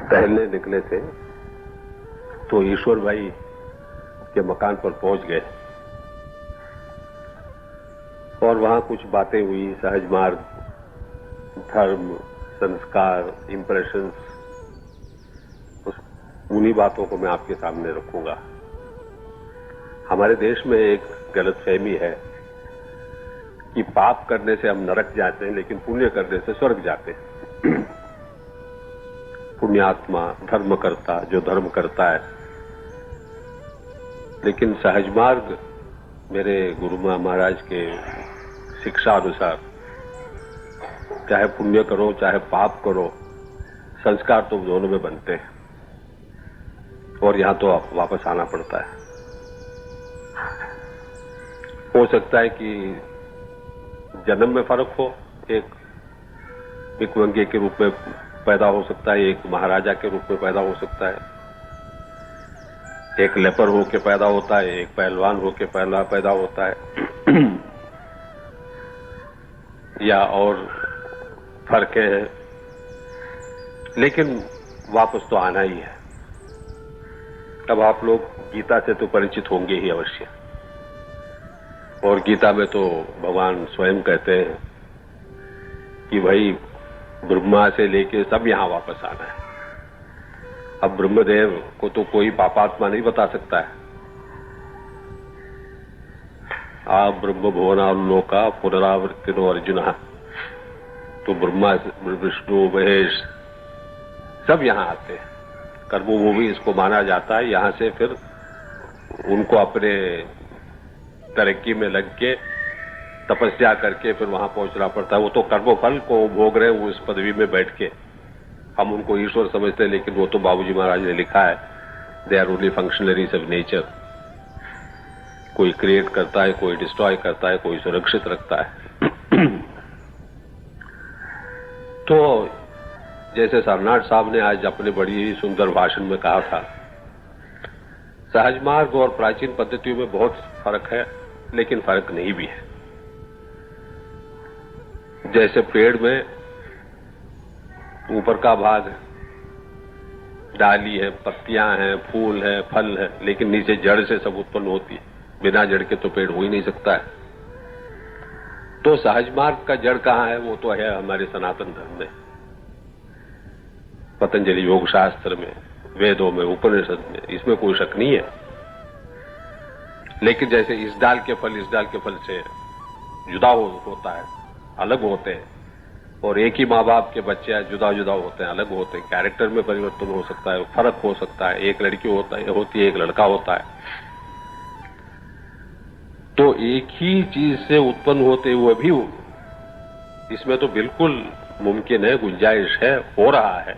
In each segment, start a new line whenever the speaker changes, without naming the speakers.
टहलने निकले थे तो ईश्वर भाई के मकान पर पहुंच गए और वहां कुछ बातें हुई, सहज मार्ग, धर्म, संस्कार, इंप्रेशंस। उन्हीं बातों को मैं आपके सामने रखूंगा। हमारे देश में एक गलतफहमी है कि पाप करने से हम नरक जाते हैं, लेकिन पुण्य करने से स्वर्ग जाते हैं। पुण्यात्मा, धर्म करता, जो धर्म करता है। लेकिन सहज मार्ग मेरे गुरु महाराज के शिक्षा अनुसार चाहे पुण्य करो चाहे पाप करो, संस्कार तो दोनों में बनते हैं और यहां तो वापस आना पड़ता है। हो सकता है कि जन्म में फर्क हो, एक भिक्षुक के रूप में पैदा हो सकता है, एक महाराजा के रूप में पैदा हो सकता है, एक लेपर होके पैदा होता है, एक पहलवान होके पैदा होता है या और फर्क है, लेकिन वापस तो आना ही है। अब आप लोग गीता से तो परिचित होंगे ही अवश्य, और गीता में तो भगवान स्वयं कहते हैं कि भाई ब्रह्मा से लेके सब यहां वापस आना है। अब ब्रह्मदेव को तो कोई पापात्मा नहीं बता सकता है। आप ब्रह्म भुवनालोका पुनरावृत्तिनो अर्जुन, तो ब्रह्मा, विष्णु, महेश सब यहां आते हैं। कर्मभूमि इसको माना जाता है। यहां से फिर उनको अपने तरक्की में लग के तपस्या करके फिर वहां पहुंचना पड़ता है। वो तो कर्मफल को भोग रहे हैं, उस पदवी में बैठ के हम उनको ईश्वर समझते हैं, लेकिन वो तो बाबूजी महाराज ने लिखा है, they are only functionaries of nature. कोई क्रिएट करता है, कोई डिस्ट्रॉय करता है, कोई सुरक्षित रखता है। तो जैसे सरनाट साहब ने आज अपने बड़ी ही सुंदर भाषण में कहा था, सहज मार्ग और प्राचीन पद्धतियों में बहुत फर्क है, लेकिन फर्क नहीं भी है। जैसे पेड़ में ऊपर का भाग डाली है, पत्तियां हैं, फूल है, फल है, लेकिन नीचे जड़ से सब उत्पन्न होती है। बिना जड़ के तो पेड़ हो ही नहीं सकता है। तो सहज मार्ग का जड़ कहां है? वो तो है हमारे सनातन धर्म में, पतंजलि योग शास्त्र में, वेदों में, उपनिषद में, इसमें कोई शक नहीं है। लेकिन जैसे इस डाल के फल इस डाल के फल से जुदा होता है, अलग होते हैं, और एक ही माँ बाप के बच्चे जुदा जुदा होते हैं, अलग होते हैं, कैरेक्टर में परिवर्तन हो सकता है, फर्क हो सकता है, एक लड़की होती है, एक लड़का होता है। तो एक ही चीज से उत्पन्न होते हुए भी इसमें तो बिल्कुल मुमकिन है, गुंजाइश है, हो रहा है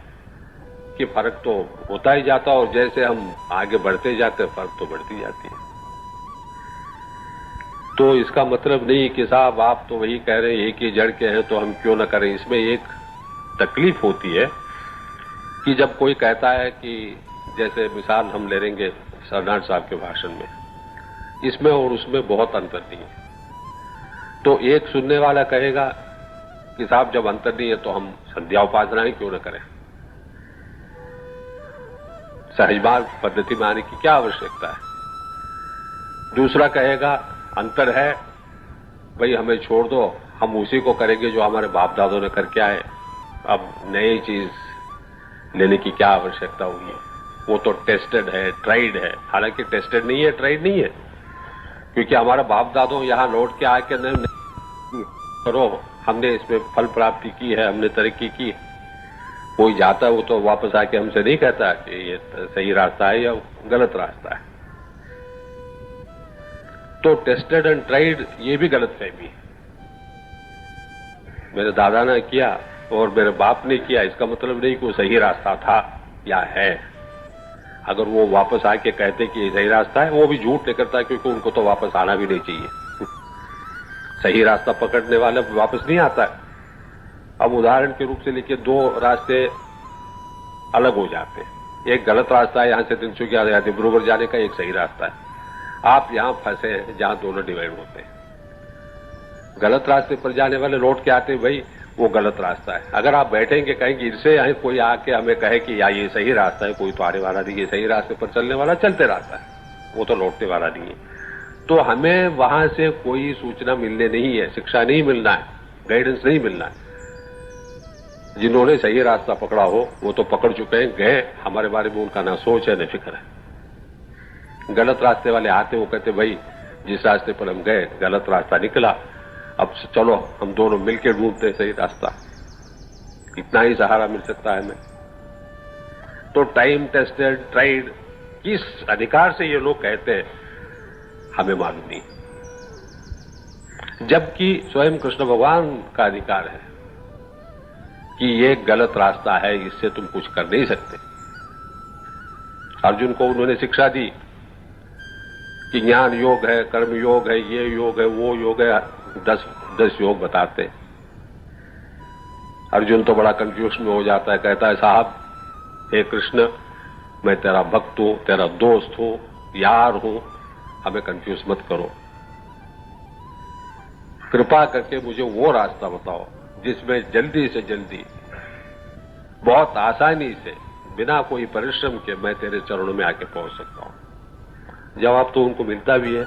कि फर्क तो होता ही जाता, और जैसे हम आगे बढ़ते जाते फर्क तो बढ़ती जाती है। तो इसका मतलब नहीं कि साहब आप तो वही कह रहे हैं एक ही जड़ के हैं तो हम क्यों न करें। इसमें एक तकलीफ होती है कि जब कोई कहता है कि, जैसे मिसाल हम ले लेंगे सरनाट साहब के भाषण में, इसमें और उसमें बहुत अंतर नहीं है। तो एक सुनने वाला कहेगा कि साहब जब अंतर नहीं है तो हम संध्या उपासना ही क्यों न करें, सहज मार्ग पद्धति में आने की क्या आवश्यकता है। दूसरा कहेगा अंतर है, भाई हमें छोड़ दो, हम उसी को करेंगे जो हमारे बाप दादों ने करके आए, अब नई चीज लेने की क्या आवश्यकता हुई है। वो तो टेस्टेड है, ट्राइड है। हालांकि टेस्टेड नहीं है, ट्राइड नहीं है, क्योंकि हमारा बाप दादों यहां लौट के आके नहीं करो, हमने इसमें फल प्राप्ति की है, हमने तरक्की की। कोई जाता है वो तो वापस आके हमसे नहीं कहता कि ये सही रास्ता है या गलत रास्ता है। तो टेस्टेड एंड ट्राइड ये भी गलतफहमी है। मेरे दादा ने किया और मेरे बाप ने किया, इसका मतलब नहीं कि वो सही रास्ता था या है। अगर वो वापस आके कहते कि ये सही रास्ता है, वो भी झूठ निकलता है, क्योंकि उनको तो वापस आना भी नहीं चाहिए। सही रास्ता पकड़ने वाला वापस नहीं आता है। अब उदाहरण के रूप से लिखिए, दो रास्ते अलग हो जाते हैं। एक गलत रास्ता है यहां से तिनसुकिया या डिब्रूगढ़ जाने का, एक सही रास्ता है। आप यहां फंसे हैं जहां दोनों डिवाइड होते हैं। गलत रास्ते पर जाने वाले लौट के आते हैं, भाई वो गलत रास्ता है। अगर आप बैठेंगे कहेंगे इससे कोई आके हमें कहे कि या ये सही रास्ता है, कोई तो आने वाला नहीं है, सही रास्ते पर चलने वाला चलते रास्ता है, वो तो लौटने वाला नहीं है। तो हमें वहां से कोई सूचना मिलने नहीं है, शिक्षा नहीं मिलना है, गाइडेंस नहीं मिलना है। जिन्होंने सही रास्ता पकड़ा हो वो तो पकड़ चुके हैं, गए, हमारे बारे में उनका ना सोच है न फिक्र है। गलत रास्ते वाले आते, वो कहते भाई जिस रास्ते पर हम गए गलत रास्ता निकला, अब चलो हम दोनों मिलकर ढूंढते सही रास्ता। इतना ही सहारा मिल सकता है हमें। तो टाइम टेस्टेड ट्राइड किस अधिकार से ये लोग कहते हैं हमें मालूम नहीं, जबकि स्वयं कृष्ण भगवान का अधिकार है कि ये गलत रास्ता है, इससे तुम कुछ कर नहीं सकते। अर्जुन को उन्होंने शिक्षा दी कि ज्ञान योग है, कर्म योग है, ये योग है, वो योग है, 10 योग बताते। अर्जुन तो बड़ा कंफ्यूज में हो जाता है, कहता है साहब हे कृष्ण, मैं तेरा भक्त हूं, तेरा दोस्त हूं, यार हूं, हमें कंफ्यूज मत करो। कृपा करके मुझे वो रास्ता बताओ जिसमें जल्दी से जल्दी, बहुत आसानी से, बिना कोई परिश्रम के मैं तेरे चरणों में आके पहुंच सकता हूं। जवाब तो उनको मिलता भी है।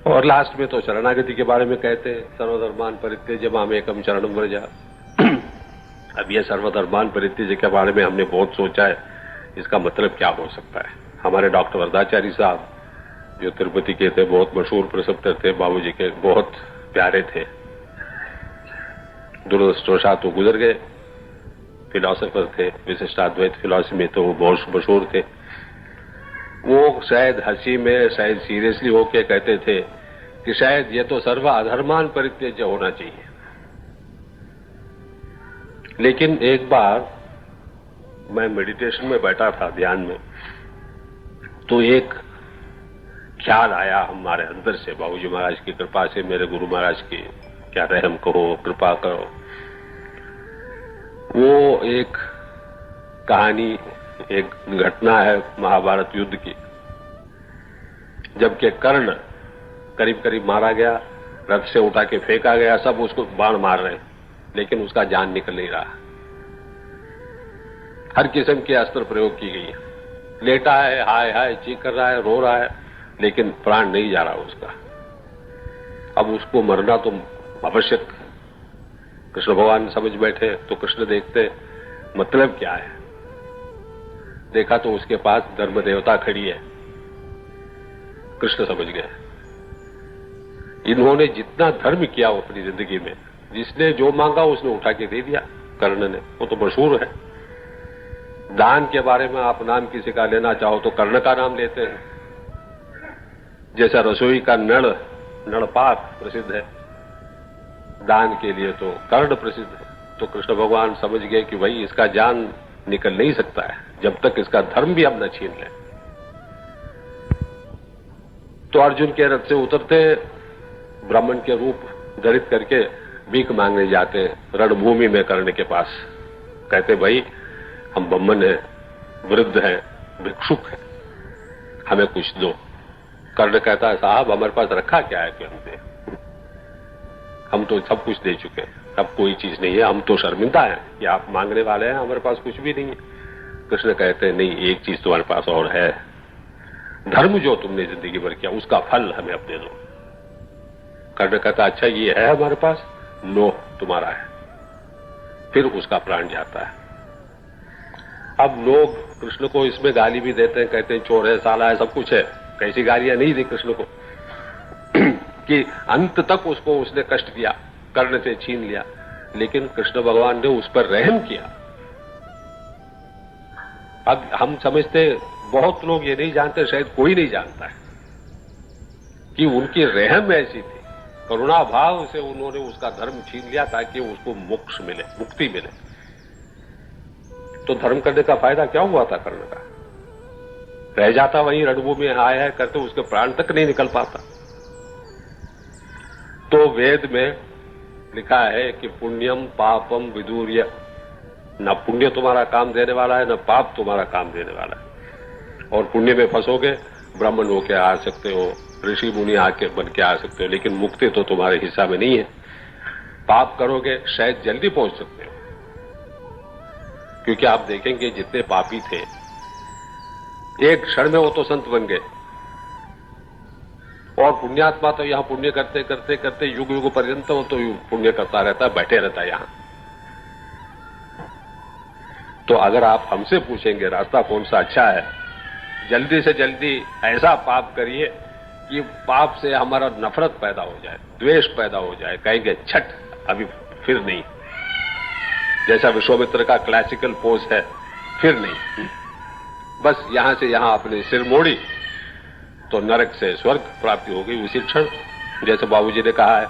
और लास्ट में तो शरणागति के बारे में कहते हैं, सर्वधर्मान परित्यज्य मामेकम शरणं व्रज। अब ये सर्वधर्मान परित्यज्य के बारे में हमने बहुत सोचा है, इसका मतलब क्या हो सकता है। हमारे डॉक्टर वरदाचार्य साहब जो तिरुपति के थे, बहुत मशहूर प्रिसेप्टर थे, बाबूजी के बहुत प्यारे थे, दुरदृष्टवशात तो गुजर गए। फिलोसोफर थे, विशिष्टाद्वैत फिलॉसफी में तो वो बहुत मशहूर थे। वो शायद हंसी में, शायद सीरियसली होके कहते थे कि शायद ये तो सर्व अधर्मान परित्यज्य होना चाहिए। लेकिन एक बार मैं मेडिटेशन में बैठा था, ध्यान में, तो एक ख्याल आया हमारे अंदर से, बाबूजी महाराज की कृपा से, मेरे गुरु महाराज की क्या रहम कहो, कृपा करो। वो एक कहानी, एक घटना है महाभारत युद्ध की, जबकि कर्ण करीब करीब मारा गया, रथ से उठा के फेंका गया, सब उसको बाण मार रहे हैं, लेकिन उसका जान निकल नहीं रहा। हर किस्म के अस्त्र प्रयोग की गई है, लेटा है, हाय हाय चीख कर रहा है, रो रहा है, लेकिन प्राण नहीं जा रहा उसका। अब उसको मरना तो आवश्यक। कृष्ण भगवान समझ बैठे, तो कृष्ण देखते मतलब क्या है। देखा तो उसके पास धर्म देवता खड़ी है। कृष्ण समझ गए, इन्होंने जितना धर्म किया वो अपनी जिंदगी में, जिसने जो मांगा उसने उठा के दे दिया कर्ण ने। वो तो मशहूर है। दान के बारे में आप नाम किसी का लेना चाहो तो कर्ण का नाम लेते हैं। जैसा रसोई का नड़पात प्रसिद्ध है, दान के लिए तो कर्ण प्रसिद्ध है। तो कृष्ण भगवान समझ गए कि भाई इसका जान निकल नहीं सकता है जब तक इसका धर्म भी हम न छीन लें। तो अर्जुन के रथ से उतरते, ब्राह्मण के रूप धारित करके भीख मांगने जाते रणभूमि में कर्ण के पास। कहते भाई हम ब्राह्मण हैं, वृद्ध हैं, भिक्षुक हैं, हमें कुछ दो। कर्ण कहता है साहब हमारे पास रखा क्या है कि हम दे, हम तो सब कुछ दे चुके हैं, अब कोई चीज नहीं है, हम तो शर्मिंदा हैं कि आप मांगने वाले हैं, हमारे पास कुछ भी नहीं है। कृष्ण कहते हैं नहीं, एक चीज तुम्हारे पास और है, धर्म जो तुमने जिंदगी भर किया उसका फल हमें अब दे दो। कर्ण कहता अच्छा ये है हमारे पास, लो तुम्हारा है। फिर उसका प्राण जाता है। अब लोग कृष्ण को इसमें गाली भी देते हैं, कहते हैं चोर है, साला है, सब कुछ है। कैसी गालियां नहीं दी कृष्ण को कि अंत तक उसको उसने कष्ट दिया, कर्ण से छीन लिया, लेकिन कृष्ण भगवान ने उस पर रहम किया। अब हम समझते, बहुत लोग ये नहीं जानते, शायद कोई नहीं जानता है कि उनकी रहम ऐसी थी, करुणा भाव से उन्होंने उसका धर्म छीन लिया ताकि उसको मोक्ष मिले, मुक्ति मिले। तो धर्म करने का फायदा क्या हुआ था कर्ण का? रह जाता वहीं रणभूमि में हाय हाय करते, उसके प्राण तक नहीं निकल पाता। तो वेद में लिखा है कि पुण्यम पापम विदूर्य, न पुण्य तुम्हारा काम देने वाला है, न पाप तुम्हारा काम देने वाला है। और पुण्य में फंसोगे, ब्राह्मण होके आ सकते हो, ऋषि मुनि आके बन के आ सकते हो, लेकिन मुक्ति तो तुम्हारे हिस्सा में नहीं है। पाप करोगे शायद जल्दी पहुंच सकते हो, क्योंकि आप देखेंगे जितने पापी थे एक क्षण में वो तो संत बन गए, और पुण्यात्मा तो यहां पुण्य करते करते करते युग युग पर्यंत वो तो पुण्य करता रहता है, बैठे रहता है यहां। तो अगर आप हमसे पूछेंगे रास्ता कौन सा अच्छा है, जल्दी से जल्दी ऐसा पाप करिए कि पाप से हमारा नफरत पैदा हो जाए, द्वेष पैदा हो जाए, कहेंगे छठ अभी फिर नहीं, जैसा विश्वामित्र का क्लासिकल पोज है, फिर नहीं, बस यहां से यहां अपने सिर मोड़ी तो नरक से स्वर्ग प्राप्ति हो गई उसी क्षण। जैसे बाबूजी ने कहा है,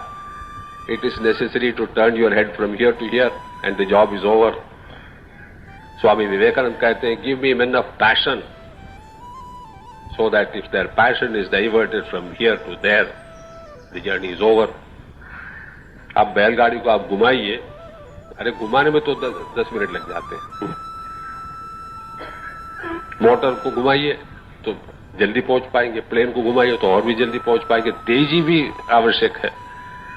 it is necessary to turn your head from here to here and the job is over. Swami Vivekananda कहते हैं, give me men of passion so that if their passion is diverted from here to there, the journey is over. आप बैलगाड़ी को आप घुमाइए, अरे घुमाने में तो 10 मिनट लग जाते हैं, मोटर को घुमाइए तो जल्दी पहुंच पाएंगे, प्लेन को घुमाइए तो और भी जल्दी पहुंच पाएंगे। तेजी भी आवश्यक है,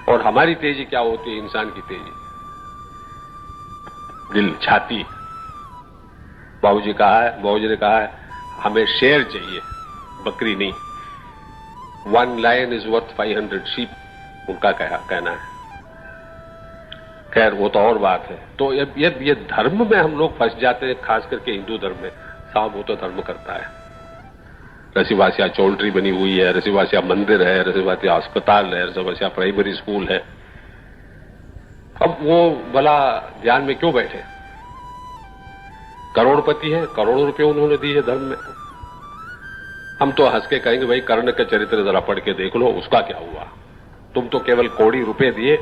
और हमारी तेजी क्या होती है? इंसान की तेजी, दिल, छाती। बाबूजी ने कहा है हमें शेर चाहिए, बकरी नहीं। 1 लायन इज वर्थ 500 शीप, उनका कहना है। खैर वो तो और बात है। तो ये धर्म में हम लोग फंस जाते हैं, खास करके हिंदू धर्म में। साहब वो तो धर्म करता है, रसीवासिया चौल्ट्री बनी हुई है, रसीवासिया मंदिर है, रसीवासिया अस्पताल है, रसीवासिया प्राइमरी स्कूल है। अब वो भला ध्यान में क्यों बैठे? करोड़पति है, करोड़ों रुपए उन्होंने दिए धर्म में। हम तो हंस के कहेंगे भाई कर्ण का चरित्र जरा पढ़ के देख लो, उसका क्या हुआ? तुम तो केवल करोड़ों रुपए दिए,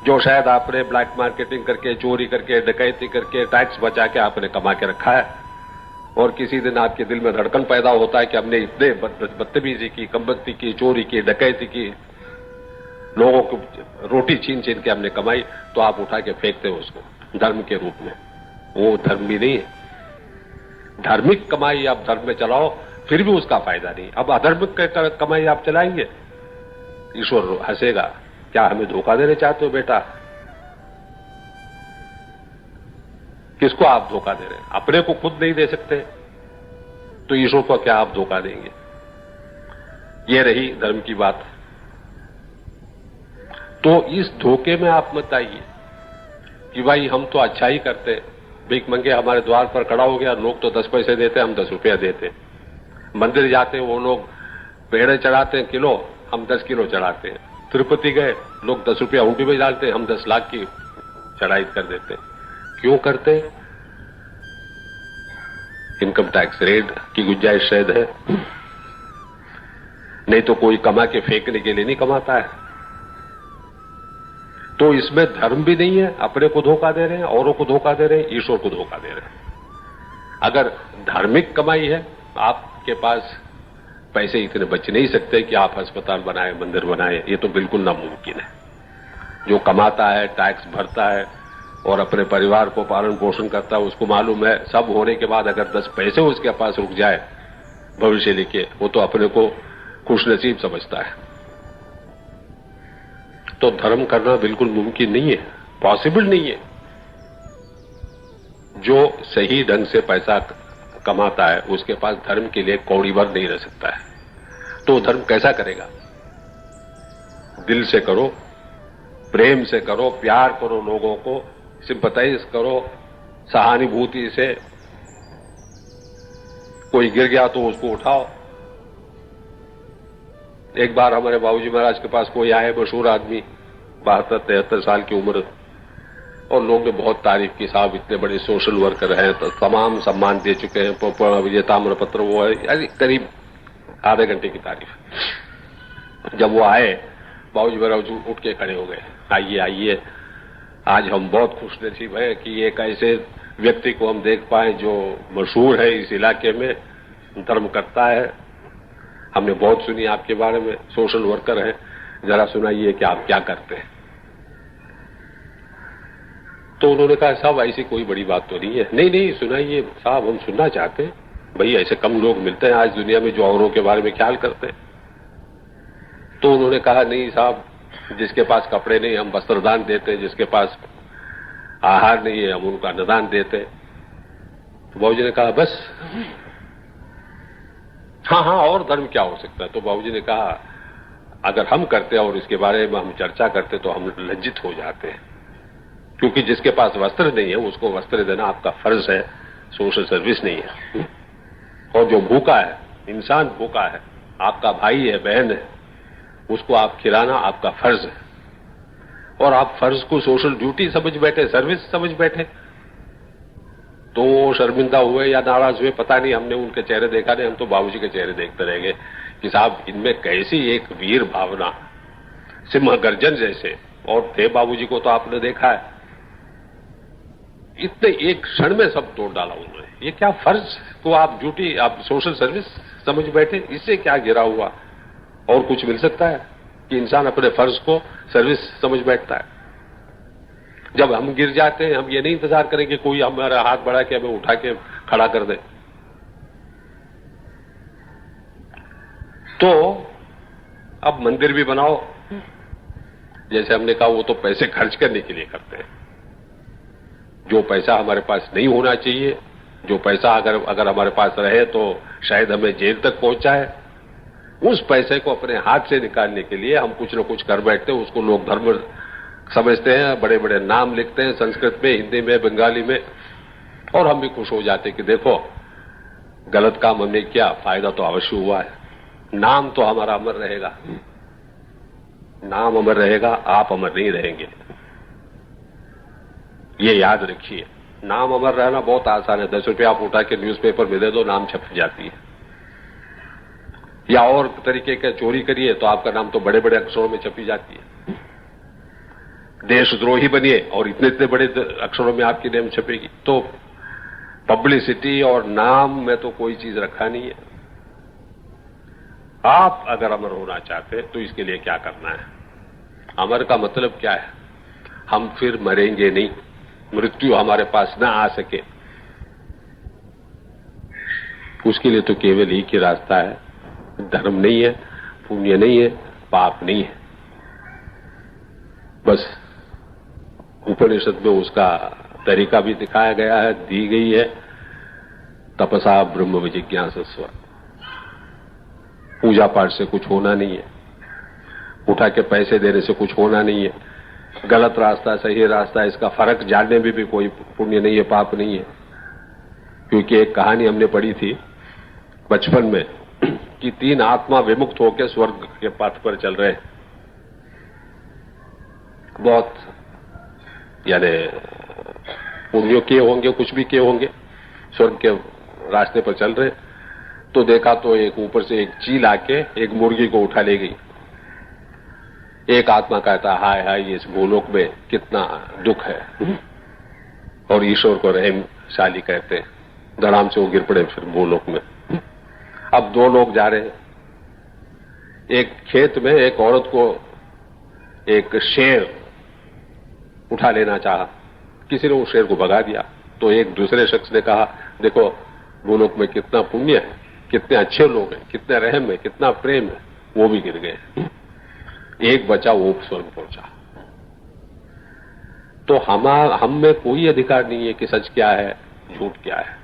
जो शायद आपने ब्लैक मार्केटिंग करके, चोरी करके, डकैती करके, टैक्स बचा के आपने कमा के रखा है। और किसी दिन आपके दिल में धड़कन पैदा होता है कि हमने इतने बदतमीजी की, कमबख्ती की, चोरी की, डकैती की, लोगों को रोटी छीन छीन के हमने कमाई, तो आप उठा के फेंकते हो उसको धर्म के रूप में। वो धर्म भी नहीं है। धार्मिक कमाई आप धर्म में चलाओ, फिर भी उसका फायदा नहीं। अब अधर्मिक कमाई आप चलाएंगे, ईश्वर हंसेगा। क्या हमें धोखा देने चाहते हो बेटा? किसको आप धोखा दे रहे हैं? अपने को खुद नहीं दे सकते तो ईश्वर को क्या आप धोखा देंगे? ये रही धर्म की बात। तो इस धोखे में आप मत आइए कि भाई हम तो अच्छा ही करते हैं। भीख मंगे हमारे द्वार पर खड़ा हो गया, लोग तो 10 पैसे देते हैं, हम 10 रुपया देते हैं। मंदिर जाते हैं, वो लोग पेड़े चढ़ाते हैं किलो, हम 10 किलो चढ़ाते हैं। तिरुपति गए, लोग 10 रुपया हुंडी में डालते हैं, हम 10 लाख की चढ़ाई कर देते हैं। क्यों करते हैं? इनकम टैक्स रेट की गुंजाइश शायद है, नहीं तो कोई कमा के फेंकने के लिए नहीं कमाता है। तो इसमें धर्म भी नहीं है, अपने को धोखा दे रहे हैं, औरों को धोखा दे रहे हैं, ईश्वर को धोखा दे रहे हैं। अगर धार्मिक कमाई है, आपके पास पैसे इतने बच नहीं सकते कि आप अस्पताल बनाए, मंदिर बनाए, ये तो बिल्कुल नामुमकिन है। जो कमाता है, टैक्स भरता है और अपने परिवार को पालन पोषण करता है, उसको मालूम है सब होने के बाद अगर 10 पैसे उसके पास रुक जाए भविष्य लेके, वो तो अपने को खुशनसीब समझता है। तो धर्म करना बिल्कुल मुमकिन नहीं है, पॉसिबल नहीं है। जो सही ढंग से पैसा कमाता है उसके पास धर्म के लिए कौड़ी भर नहीं रह सकता है। तो धर्म कैसा करेगा? दिल से करो, प्रेम से करो, प्यार करो, लोगों को सिंपैथाइज करो, सहानुभूति से। कोई गिर गया तो उसको उठाओ। एक बार हमारे बाबूजी महाराज के पास कोई आए, मशहूर आदमी, 72-73 साल की उम्र, और लोगों ने बहुत तारीफ की, साहब इतने बड़े सोशल वर्कर हैं, तो तमाम सम्मान दे चुके हैं, विजेता ताम्रपत्र वो है, करीब आधे घंटे की तारीफ। जब वो आए, बाबूजी महाराज उठ के खड़े हो गए, आइए आइए, आज हम बहुत खुशनसीब हैं कि एक ऐसे व्यक्ति को हम देख पाए जो मशहूर है इस इलाके में, धर्म करता है। हमने बहुत सुनी आपके बारे में, सोशल वर्कर है, जरा सुनाइए कि आप क्या करते हैं। तो उन्होंने कहा साहब ऐसी कोई बड़ी बात तो नहीं है। नहीं नहीं सुनाइए साहब, हम सुनना चाहते हैं। भाई ऐसे कम लोग मिलते हैं आज दुनिया में जो औरों के बारे में ख्याल करते हैं। तो उन्होंने कहा नहीं साहब, जिसके पास कपड़े नहीं हम वस्त्रदान देते, जिसके पास आहार नहीं है हम उनका अन्नदान देते। तो बाबूजी ने कहा बस, हाँ हाँ और धर्म क्या हो सकता है। तो बाबूजी ने कहा अगर हम करते और इसके बारे में हम चर्चा करते तो हम लज्जित हो जाते हैं, क्योंकि जिसके पास वस्त्र नहीं है उसको वस्त्र देना आपका फर्ज है, सोशल सर्विस नहीं है। और जो भूखा है, इंसान भूखा है, आपका भाई है, बहन है, उसको आप खिलाना आपका फर्ज है। और आप फर्ज को सोशल ड्यूटी समझ बैठे, सर्विस समझ बैठे, तो वो शर्मिंदा हुए या नाराज हुए पता नहीं, हमने उनके चेहरे देखा नहीं, हम तो बाबूजी के चेहरे देखते रह गए कि साहब इनमें कैसी एक वीर भावना, सिंह गर्जन जैसे। और थे बाबूजी को तो आपने देखा है, इतने एक क्षण में सब तोड़ डाला उन्होंने। ये क्या फर्ज को आप ड्यूटी, आप सोशल सर्विस समझ बैठे, इससे क्या गिरा हुआ और कुछ मिल सकता है कि इंसान अपने फर्ज को सर्विस समझ बैठता है। जब हम गिर जाते हैं हम ये नहीं इंतजार करेंगे कोई हमारा हाथ बढ़ा के हमें उठा के खड़ा कर दे। तो अब मंदिर भी बनाओ, जैसे हमने कहा वो तो पैसे खर्च करने के लिए करते हैं। जो पैसा हमारे पास नहीं होना चाहिए, जो पैसा अगर हमारे पास रहे तो शायद हमें जेल तक पहुंचाए, उस पैसे को अपने हाथ से निकालने के लिए हम कुछ न कुछ कर बैठते हैं। उसको लोग धर्म समझते हैं, बड़े बड़े नाम लिखते हैं संस्कृत में, हिंदी में, बंगाली में, और हम भी खुश हो जाते हैं कि देखो गलत काम हमने किया, फायदा तो अवश्य हुआ है। नाम तो हमारा अमर रहेगा, नाम अमर रहेगा, आप अमर नहीं रहेंगे, ये याद रखिए। नाम अमर रहना बहुत आसान है, 10 रुपये आप उठा के न्यूज़पेपर में दे दो, नाम छप जाती है। या और तरीके का चोरी करिए तो आपका नाम तो बड़े बड़े अक्षरों में छपी जाती है। देशद्रोही बनिए और इतने इतने बड़े अक्षरों में आपकी नेम छपेगी। तो पब्लिसिटी और नाम में तो कोई चीज रखा नहीं है। आप अगर अमर होना चाहते हैं तो इसके लिए क्या करना है? अमर का मतलब क्या है? हम फिर मरेंगे नहीं, मृत्यु हमारे पास ना आ सके, उसके लिए तो केवल एक ही रास्ता है। धर्म नहीं है, पुण्य नहीं है, पाप नहीं है, बस उपनिषद में उसका तरीका भी दिखाया गया है, दी गई है। तपसा ब्रह्म विजिज्ञासस्व। पूजा पाठ से कुछ होना नहीं है, उठा के पैसे देने से कुछ होना नहीं है, गलत रास्ता सही रास्ता इसका फर्क जानने में भी कोई पुण्य नहीं है, पाप नहीं है। क्योंकि एक कहानी हमने पढ़ी थी बचपन में कि 3 आत्मा विमुक्त होकर स्वर्ग के पथ पर चल रहे हैं। बहुत यानी पुण्य किए होंगे, कुछ भी किए होंगे, स्वर्ग के रास्ते पर चल रहे। तो देखा तो एक ऊपर से एक चील आके एक मुर्गी को उठा ले गई। एक आत्मा कहता हाय हाय इस भूलोक में कितना दुख है, और ईश्वर को रहमशाली कहते हैं। धड़ाम से वो गिर पड़े फिर भूलोक में। अब 2 लोग जा रहे हैं। एक खेत में एक औरत को एक शेर उठा लेना चाहा, किसी ने उस शेर को भगा दिया। तो एक दूसरे शख्स ने कहा देखो भूलोक में कितना पुण्य है, कितने अच्छे लोग हैं, कितना रहम है, कितना प्रेम है, वो भी गिर गए। एक बचा, वो स्वर्ग पहुंचा। तो हम में कोई अधिकार नहीं है कि सच क्या है, झूठ क्या है,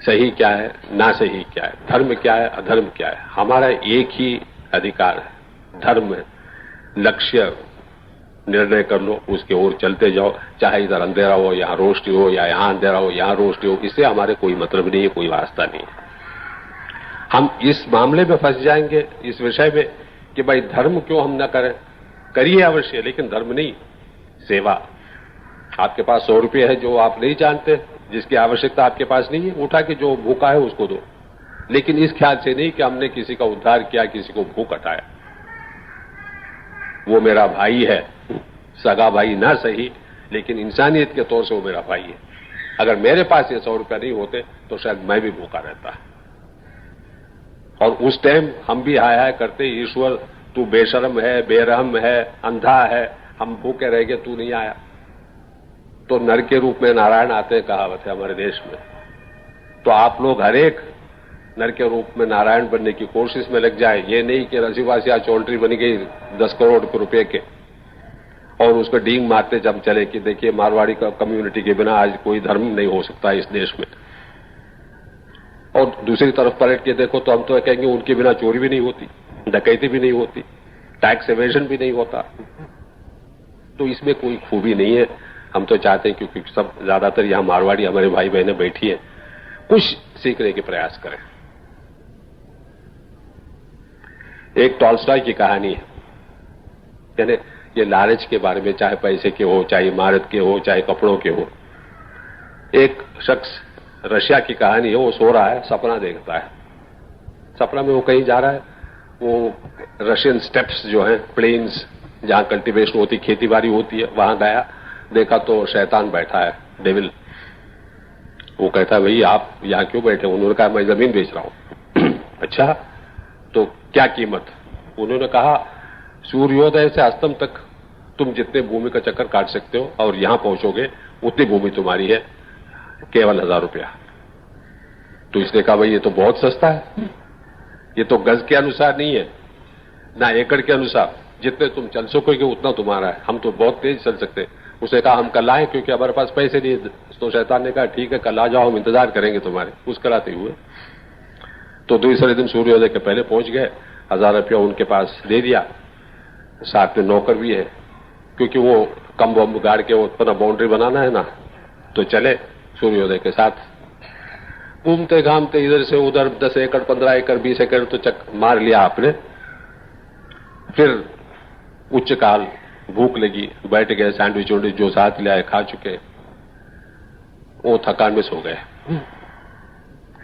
सही क्या है, ना सही क्या है, धर्म क्या है, अधर्म क्या है। हमारा एक ही अधिकार है, धर्म है। लक्ष्य निर्णय कर लो, उसके ओर चलते जाओ, चाहे इधर अंधेरा हो, यहां रोशनी हो, या यहां अंधेरा हो, यहां रोशनी हो, इससे हमारे कोई मतलब नहीं है, कोई वास्ता नहीं है। हम इस मामले में फंस जाएंगे, इस विषय में कि भाई धर्म क्यों हम न करें। करिए अवश्य, लेकिन धर्म नहीं, सेवा। आपके पास 100 रुपये है जो आप नहीं जानते, जिसकी आवश्यकता आपके पास नहीं है, उठा के जो भूखा है उसको दो, लेकिन इस ख्याल से नहीं कि हमने किसी का उद्धार किया, किसी को भूख हटाया। वो मेरा भाई है, सगा भाई ना सही, लेकिन इंसानियत के तौर से वो मेरा भाई है। अगर मेरे पास ये 100 रुपया नहीं होते तो शायद मैं भी भूखा रहता। और उस टाइम हम भी हाय हाय करते, ईश्वर तू बेशर्म है, बेरहम है, अंधा है, हम भूखे रह गए, तू नहीं आया। तो नर के रूप में नारायण आते हैं, कहावत है हमारे देश में। तो आप लोग हर एक नर के रूप में नारायण बनने की कोशिश में लग जाए। ये नहीं कि रसीवासिया चौल्ट्री बन गई 10 करोड़ रुपए के और उसको डींग मारते जब चले कि देखिए मारवाड़ी का कम्युनिटी के बिना आज कोई धर्म नहीं हो सकता इस देश में। और दूसरी तरफ पलट के देखो तो हम तो कहेंगे उनके बिना चोरी भी नहीं होती, डकैती भी नहीं होती, टैक्स एवेजन भी नहीं होता। तो इसमें कोई खूबी नहीं है। हम तो चाहते हैं क्योंकि सब ज्यादातर यहां मारवाड़ी हमारे भाई बहनें बैठी है, कुछ सीखने के प्रयास करें। एक टॉल्स्टॉय की कहानी है, यानी ये लालच के बारे में, चाहे पैसे के हो, चाहे इमारत के हो, चाहे कपड़ों के हो। एक शख्स, रशिया की कहानी है, वो सो रहा है, सपना देखता है। सपना में वो कहीं जा रहा है, वो रशियन स्टेप्स जो हैं, प्लेन्स जहां कल्टीवेशन होती, खेती बाड़ी होती है, वहां गया, देखा तो शैतान बैठा है, डेविल। वो कहता है भाई आप यहां क्यों बैठे? उन्होंने कहा मैं जमीन बेच रहा हूं। अच्छा तो क्या कीमत? उन्होंने कहा सूर्योदय से अस्तम तक तुम जितने भूमि का चक्कर काट सकते हो और यहां पहुंचोगे उतनी भूमि तुम्हारी है, केवल 1000 रुपया। तो इसने कहा भाई ये तो बहुत सस्ता है, ये तो गज के अनुसार नहीं है ना एकड़ के अनुसार, जितने तुम चल सकोगे उतना तुम्हारा है, हम तो बहुत तेज चल सकते हैं। उसने कहा हम कल आए क्योंकि हमारे पास पैसे नहीं। तो शैतान ने कहा ठीक है कल आ जाओ, हम इंतजार करेंगे तुम्हारे। मुस्कुराते हुए तो दूसरे दिन सूर्योदय के पहले पहुंच गए, 1000 रुपया उनके पास दे दिया। साथ में नौकर भी है क्योंकि वो कम बम गाड़ के वो अपना बाउंड्री बनाना है ना, तो चले सूर्योदय के साथ। घूमते घामते इधर से उधर 10 एकड़ 15 एकड़ 20 एकड़ तो चक मार लिया आपने। फिर उच्च काल, भूख लगी, बैठ गए, सैंडविच वैंडविच जो साथ ले आए खा चुके, वो थकान में सो गए।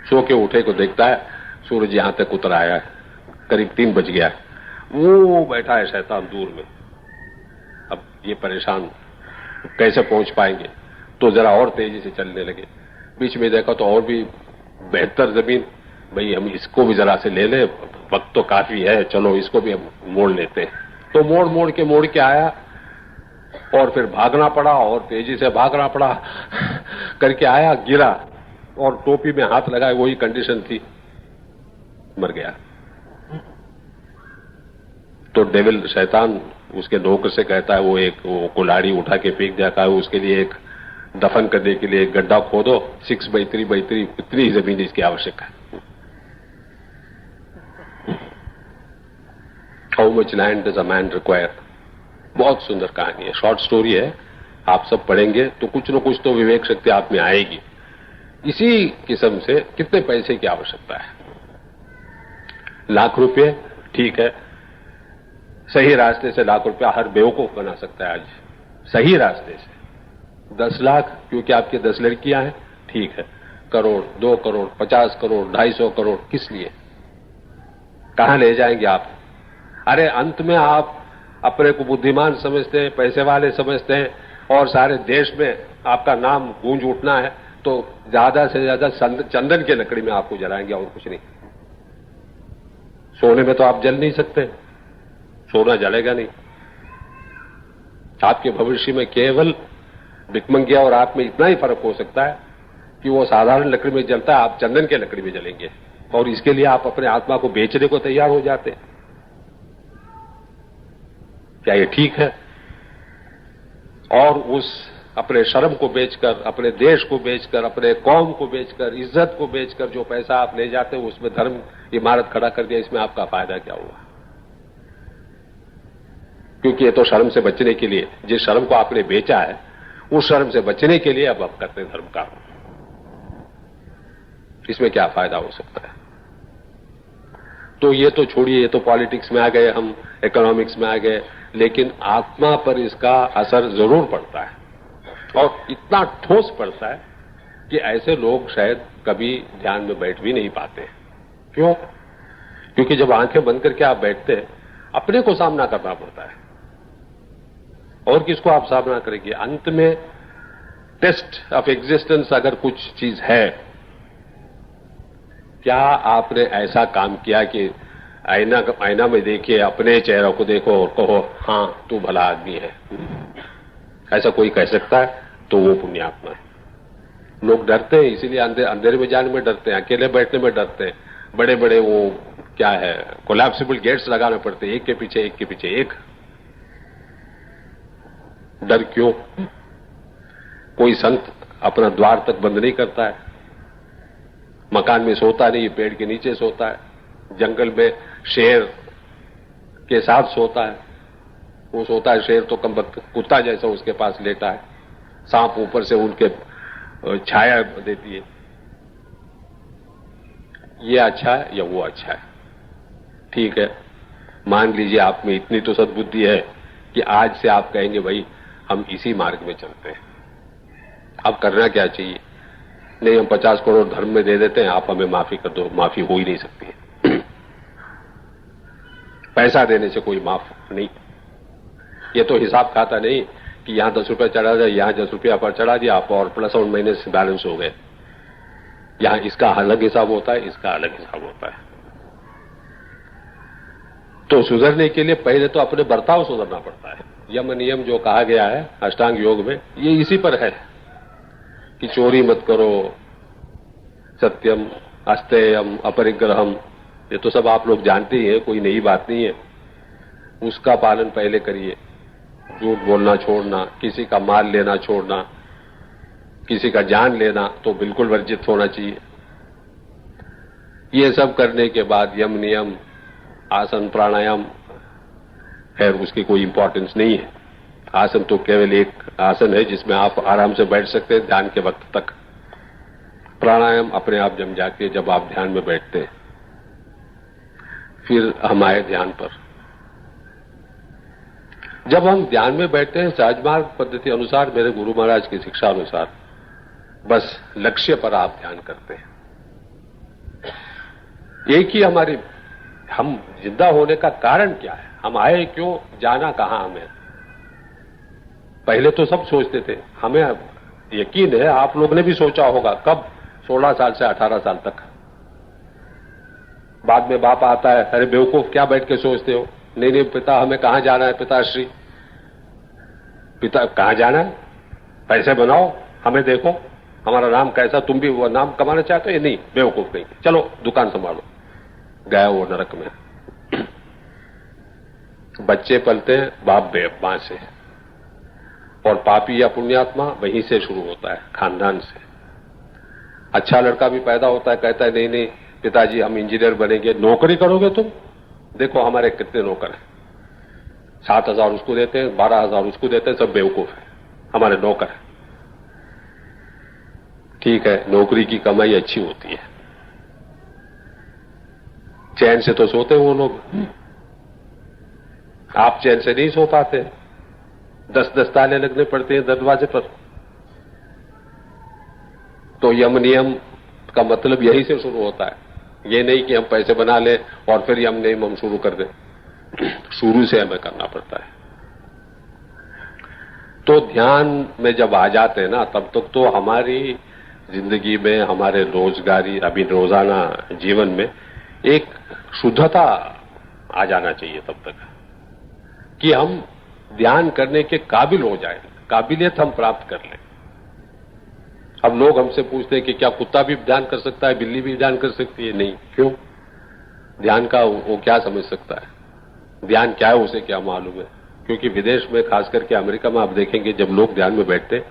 सो के उठे को देखता है सूरज यहां तक उतर आया है, करीब 3 बज गया। वो बैठा है शैतान दूर में। अब ये परेशान कैसे पहुंच पाएंगे, तो जरा और तेजी से चलने लगे। बीच में देखा तो और भी बेहतर जमीन, भाई हम इसको भी जरा से ले ले, वक्त तो काफी है, चलो इसको भी हम मोड़ लेते हैं। तो मोड़ के आया और फिर भागना पड़ा और तेजी से भागना पड़ा करके आया, गिरा और टोपी में हाथ लगाए, वही कंडीशन थी, मर गया। तो डेविल शैतान उसके नौकर से कहता है वो कुल्हाड़ी उठा के फेंक दिया, है उसके लिए एक दफन करने के लिए एक गड्ढा खोदो, 6 by 3 by 3 इतनी जमीन इसकी आवश्यक है। How much land does a man require. बहुत सुंदर कहानी है, शॉर्ट स्टोरी है, आप सब पढ़ेंगे तो कुछ न कुछ तो विवेक शक्ति आप में आएगी। इसी किस्म से कितने पैसे की आवश्यकता है? लाख रुपए, ठीक है, सही रास्ते से लाख रुपया हर बेवकूफ बना सकता है आज, सही रास्ते से। 10 लाख क्योंकि आपके 10 लड़कियां हैं, ठीक है, करोड़, 2 करोड़, 50 करोड़, 250 करोड़, किस लिए? कहां ले जाएंगे आप? अरे अंत में आप अपने को बुद्धिमान समझते हैं, पैसे वाले समझते हैं और सारे देश में आपका नाम गूंज उठना है, तो ज्यादा से ज्यादा चंदन की लकड़ी में आपको जलाएंगे और कुछ नहीं। सोने में तो आप जल नहीं सकते, सोना जलेगा नहीं। आपके भविष्य में केवल भिकमंगिया और आप में इतना ही फर्क हो सकता है कि वो साधारण लकड़ी में जलता है, आप चंदन के लकड़ी में जलेंगे, और इसके लिए आप अपने आत्मा को बेचने को तैयार हो जाते हैं। क्या ये ठीक है? और उस अपने शर्म को बेचकर, अपने देश को बेचकर, अपने कौम को बेचकर, इज्जत को बेचकर जो पैसा आप ले जाते हो उसमें धर्म इमारत खड़ा कर दिया, इसमें आपका फायदा क्या हुआ? क्योंकि ये तो शर्म से बचने के लिए, जिस शर्म को आपने बेचा है उस शर्म से बचने के लिए अब आप करते हैं धर्म का। इसमें क्या फायदा हो सकता है? तो ये तो छोड़िए, ये तो पॉलिटिक्स में आ गए, हम इकोनॉमिक्स में आ गए, लेकिन आत्मा पर इसका असर जरूर पड़ता है और इतना ठोस पड़ता है कि ऐसे लोग शायद कभी ध्यान में बैठ भी नहीं पाते। क्यों? क्योंकि जब आंखें बंद करके आप बैठते हैं, अपने को सामना करना पड़ता है, और किसको आप सामना करेंगे? अंत में टेस्ट ऑफ एग्जिस्टेंस अगर कुछ चीज है, क्या आपने ऐसा काम किया कि आईना में देखिए, अपने चेहरे को देखो और कहो हां तू भला आदमी है? ऐसा कोई कह सकता है तो वो पुण्यात्मा है। लोग डरते हैं, इसीलिए अंधेरे में जाने में डरते हैं, अकेले बैठने में डरते हैं, बड़े बड़े वो क्या है कोलैप्सिबल गेट्स लगाने पड़ते, एक के पीछे एक। डर क्यों? कोई संत अपना द्वार तक बंद नहीं करता है, मकान में सोता नहीं, पेड़ के नीचे सोता है, जंगल में शेर के साथ सोता है। वो सोता है शेर तो कम कुत्ता जैसा उसके पास लेटा है, सांप ऊपर से उनके छाया देती है। ये अच्छा है या वो अच्छा है? ठीक है, मान लीजिए आप में इतनी तो सद्बुद्धि है कि आज से आप कहेंगे भाई हम इसी मार्ग में चलते हैं। अब करना क्या चाहिए? नहीं, हम 50 करोड़ धर्म में दे देते हैं, आप हमें माफी कर दो। माफी हो ही नहीं सकती है। पैसा देने से कोई माफ नहीं। ये तो हिसाब खाता नहीं कि यहां 10 रुपए चढ़ा दिया, यहां 10 रुपया पर चढ़ा दिया आप, और प्लस और माइनस बैलेंस हो गए। यहां इसका अलग हिसाब होता है, इसका अलग हिसाब होता है। तो सुधरने के लिए पहले तो अपने बर्ताव सुधरना पड़ता है। यम नियम जो कहा गया है अष्टांग योग में, ये इसी पर है कि चोरी मत करो, सत्यम, अस्तेयम, अपरिग्रहम, ये तो सब आप लोग जानते ही हैं, कोई नई बात नहीं है। उसका पालन पहले करिए। झूठ बोलना छोड़ना, किसी का माल लेना छोड़ना, किसी का जान लेना तो बिल्कुल वर्जित होना चाहिए। ये सब करने के बाद यम नियम, आसन प्राणायाम, खैर उसकी कोई इंपॉर्टेंस नहीं है। आसन तो केवल एक आसन है जिसमें आप आराम से बैठ सकते हैं ध्यान के वक्त तक। प्राणायाम अपने आप जम जाके जब आप ध्यान में बैठते हैं। फिर हम आए ध्यान पर। जब हम ध्यान में बैठते हैं सहज मार्ग पद्धति अनुसार, मेरे गुरु महाराज की शिक्षा अनुसार, बस लक्ष्य पर आप ध्यान करते हैं। एक ही हमारी, हम जिंदा होने का कारण क्या है, हम आए क्यों, जाना कहां हमें। पहले तो सब सोचते थे, हमें यकीन है आप लोग ने भी सोचा होगा, कब? 16 साल से 18 साल तक। बाद में बाप आता है, अरे बेवकूफ क्या बैठ के सोचते हो, नहीं पिता हमें कहां जाना है, पिताश्री, पिता कहां जाना है, पैसे बनाओ, हमें देखो, हमारा नाम कैसा, तुम भी वो नाम कमाना चाहते हो? नहीं, बेवकूफ नहीं, चलो दुकान संभालो। गया वो नरक में। बच्चे पलते हैं बाप मां से, और पापी या पुण्यात्मा वहीं से शुरू होता है, खानदान से। अच्छा लड़का भी पैदा होता है, कहता है नहीं नहीं पिताजी हम इंजीनियर बनेंगे। नौकरी करोगे तुम? देखो हमारे कितने नौकर हैं, 7,000 उसको देते हैं, 12,000 उसको देते हैं, सब बेवकूफ है, हमारे नौकर है। ठीक है, नौकरी की कमाई अच्छी होती है, चैन से तो सोते हैं वो लोग, आप चैन से नहीं सो पाते, 10-10 ताले लगने पड़ते हैं दरवाजे पर। तो यम नियम का मतलब यही से शुरू होता है, ये नहीं कि हम पैसे बना लें और फिर यम नियम हम शुरू कर दें। शुरू से हमें करना पड़ता है। तो ध्यान में जब आ जाते हैं ना, तब तक तो हमारी जिंदगी में, हमारे रोजगारी, अभी रोजाना जीवन में एक शुद्धता आ जाना चाहिए तब तक कि हम ध्यान करने के काबिल हो जाए, काबिलियत हम प्राप्त कर लें। अब लोग हमसे पूछते हैं कि क्या कुत्ता भी ध्यान कर सकता है, बिल्ली भी ध्यान कर सकती है? नहीं। क्यों? ध्यान का वो क्या समझ सकता है, ध्यान क्या है उसे क्या मालूम है? क्योंकि विदेश में, खास करके अमेरिका में आप देखेंगे जब लोग ध्यान में बैठते,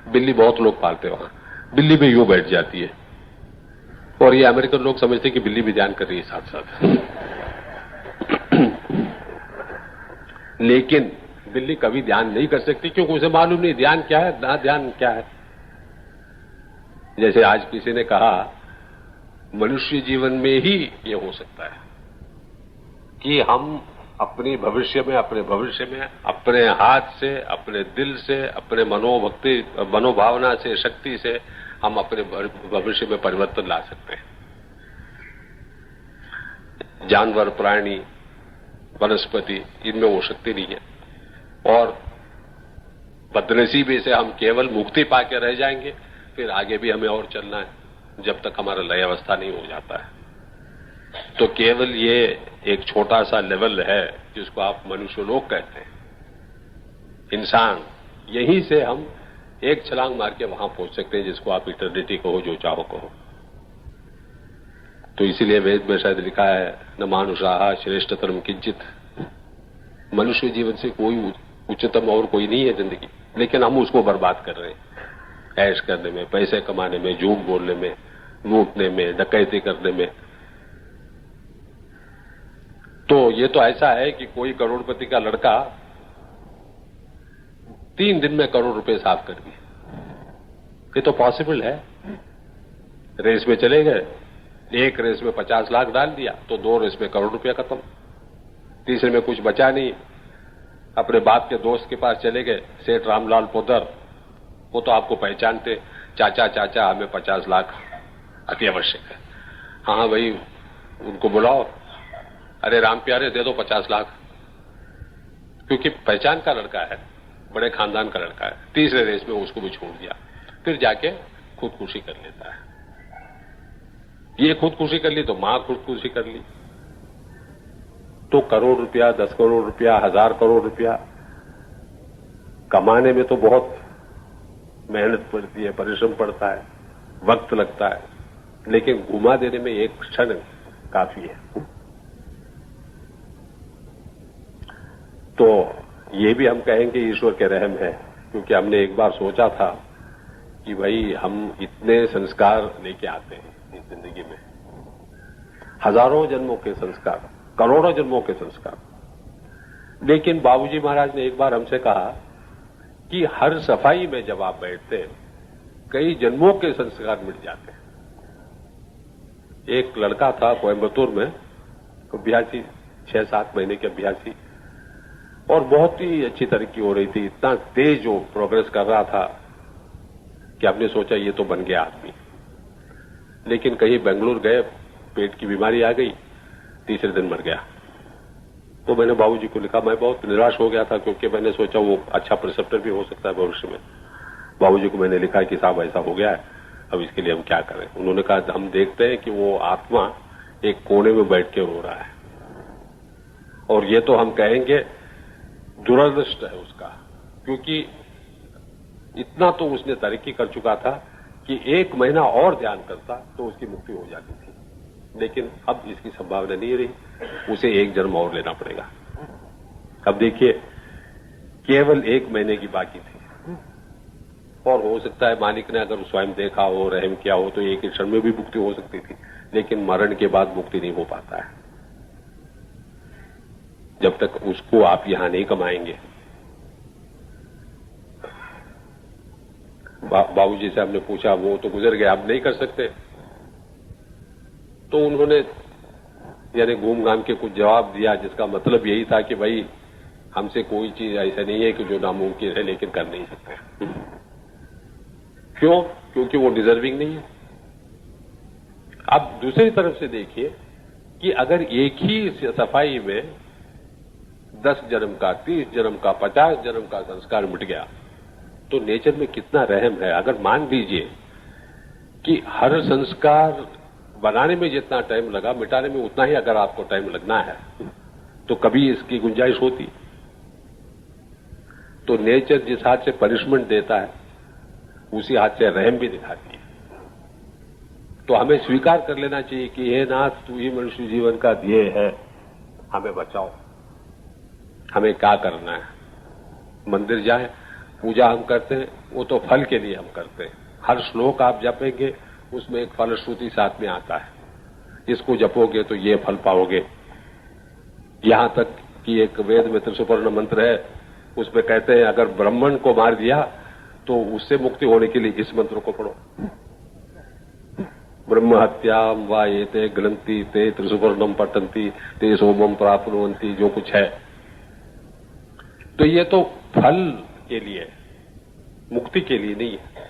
बिल्ली बहुत लोग पालते वहां, बिल्ली भी यूं बैठ जाती है, और ये अमेरिकन लोग समझते हैं कि बिल्ली भी ध्यान कर रही है साथ साथ। लेकिन बिल्ली कभी ध्यान नहीं कर सकती, क्योंकि उसे मालूम नहीं ध्यान क्या है, ना ध्यान क्या है। जैसे आज किसी ने कहा, मनुष्य जीवन में ही ये हो सकता है कि हम अपने भविष्य में अपने हाथ से, अपने दिल से, अपने मनोभक्ति, मनोभावना से, शक्ति से हम अपने भविष्य में परिवर्तन ला सकते हैं। जानवर, प्राणी, वनस्पति, इनमें वो शक्ति नहीं है, और बदनसीबी से हम केवल मुक्ति पाके रह जाएंगे। फिर आगे भी हमें और चलना है जब तक हमारा लय अवस्था नहीं हो जाता है। तो केवल ये एक छोटा सा लेवल है जिसको आप मनुष्य लोग कहते हैं, इंसान। यहीं से हम एक छलांग मार के वहां पहुंच सकते हैं जिसको आप इटर्निटी कहो, जो चाहो कहो। तो इसीलिए वेद में शायद लिखा है न मानुषाः श्रेष्ठतरम किंचित। मनुष्य जीवन से कोई उच्चतम और कोई नहीं है जिंदगी, लेकिन हम उसको बर्बाद कर रहे हैं ऐश करने में, पैसे कमाने में, झूठ बोलने में, लूटने में, डकैती करने में। तो ये तो ऐसा है कि कोई करोड़पति का लड़का 3 दिन में करोड़ रुपए साफ कर दिए। ये तो पॉसिबल है। रेस में चले गए, एक रेस में 50 लाख डाल दिया तो 2 रेस में करोड़ रुपया खत्म, तीसरे में कुछ बचा नहीं। अपने बाप के दोस्त के पास चले गए, सेठ रामलाल पोदर, वो तो आपको पहचानते, चाचा चाचा हमें 50 लाख अति आवश्यक है। हाँ भाई, उनको बुलाओ, अरे राम प्यारे दे दो 50 लाख, क्योंकि पहचान का लड़का है, बड़े खानदान का लड़का है। तीसरे रेस में उसको भी छोड़ दिया, फिर जाके खुदकुशी कर लेता है। ये खुदकुशी कर ली तो मां खुदकुशी कर ली। तो करोड़ रुपया, 10 करोड़ रुपया, 1000 करोड़ रुपया कमाने में तो बहुत मेहनत पड़ती है, परिश्रम पड़ता है, वक्त लगता है, लेकिन घुमा देने में एक क्षण काफी है। तो ये भी हम कहेंगे ईश्वर के रहम है, क्योंकि हमने एक बार सोचा था कि भाई हम इतने संस्कार लेके आते हैं इस जिंदगी में, हजारों जन्मों के संस्कार, करोड़ों जन्मों के संस्कार, लेकिन बाबूजी महाराज ने एक बार हमसे कहा कि हर सफाई में जब आप बैठते हैं कई जन्मों के संस्कार मिट जाते हैं। एक लड़का था कोयम्बतूर में, अभ्यासी, 6-7 महीने के अभ्यासी, और बहुत ही अच्छी तरक्की हो रही थी, इतना तेज वो प्रोग्रेस कर रहा था कि आपने सोचा ये तो बन गया आदमी। लेकिन कहीं बेंगलुरु गए, पेट की बीमारी आ गई, तीसरे दिन मर गया। तो मैंने बाबूजी को लिखा, मैं बहुत निराश हो गया था, क्योंकि मैंने सोचा वो अच्छा प्रिसेप्टर भी हो सकता है भविष्य में। बाबूजी को मैंने लिखा कि साहब ऐसा हो गया है, अब इसके लिए हम क्या करें। उन्होंने कहा हम देखते हैं कि वो आत्मा एक कोने में बैठ के रो रहा है, और ये तो हम कहेंगे दुरदृष्ट है उसका, क्योंकि इतना तो उसने तरक्की कर चुका था कि 1 महीना और ध्यान करता तो उसकी मुक्ति हो जाती थी, लेकिन अब इसकी संभावना नहीं रही, उसे 1 जन्म और लेना पड़ेगा। अब देखिए, केवल 1 महीने की बाकी थी, और हो सकता है मालिक ने अगर स्वयं देखा हो, रहम किया हो, तो 1 क्षण में भी मुक्ति हो सकती थी, लेकिन मरण के बाद मुक्ति नहीं हो पाता है जब तक उसको आप यहां नहीं कमाएंगे। बाबूजी से हमने पूछा, वो तो गुजर गए, आप नहीं कर सकते। तो उन्होंने यानी घूम घाम के कुछ जवाब दिया, जिसका मतलब यही था कि भाई हमसे कोई चीज ऐसा नहीं है कि जो नामुमकिन है, लेकिन कर नहीं सकते। क्यों? क्योंकि वो डिजर्विंग नहीं है। अब दूसरी तरफ से देखिए कि अगर एक ही सफाई में 10 जन्म का, 30 जन्म का, 50 जन्म का संस्कार मिट गया, तो नेचर में कितना रहम है। अगर मान लीजिए कि हर संस्कार बनाने में जितना टाइम लगा, मिटाने में उतना ही अगर आपको टाइम लगना है, तो कभी इसकी गुंजाइश होती। तो नेचर जिस हाथ से पनिशमेंट देता है, उसी हाथ से रहम भी दिखाती है। तो हमें स्वीकार कर लेना चाहिए कि हे नाथ, तू ही मनुष्य जीवन का ध्येय है, हमें बचाओ। हमें क्या करना है? मंदिर जाए, पूजा हम करते हैं, वो तो फल के लिए हम करते हैं। हर श्लोक आप जपेंगे, उसमें एक फलश्रुति साथ में आता है, इसको जपोगे तो ये फल पाओगे। यहां तक कि एक वेद में त्रिसुपर्ण मंत्र है, उसमें कहते हैं अगर ब्राह्मण को मार दिया तो उससे मुक्ति होने के लिए इस मंत्र को पढ़ो। ब्रह्म हत्याम वा एते ग्रंथि ते त्रिसुपर्णम पठन्ति ते सोमम प्राप्नुवन्ति, जो कुछ है। तो ये तो फल के लिए, मुक्ति के लिए नहीं है।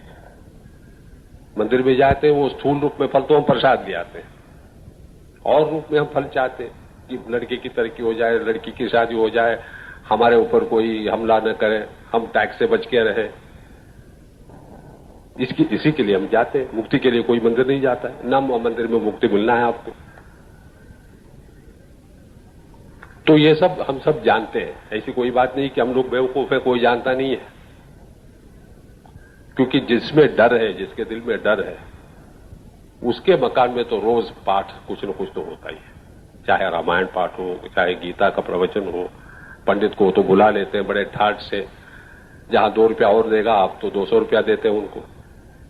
मंदिर में जाते हैं, वो स्थूल रूप में फल तो हम प्रसाद ले आते हैं, और रूप में हम फल चाहते हैं कि लड़के की तरक्की हो जाए, लड़की की शादी हो जाए, हमारे ऊपर कोई हमला न करे, हम टैक्स से बच के रहे। इसी के लिए हम जाते हैं। मुक्ति के लिए कोई मंदिर नहीं जाता है, ना मंदिर में मुक्ति मिलना है आपको। तो ये सब हम सब जानते हैं, ऐसी कोई बात नहीं कि हम लोग बेवकूफ है, कोई जानता नहीं है। क्योंकि जिसमें डर है, जिसके दिल में डर है, उसके मकान में तो रोज पाठ कुछ न कुछ तो होता ही है, चाहे रामायण पाठ हो, चाहे गीता का प्रवचन हो। पंडित को तो बुला लेते हैं बड़े ठाट से, जहां 2 रुपया और देगा आप तो 200 रुपया देते हैं उनको।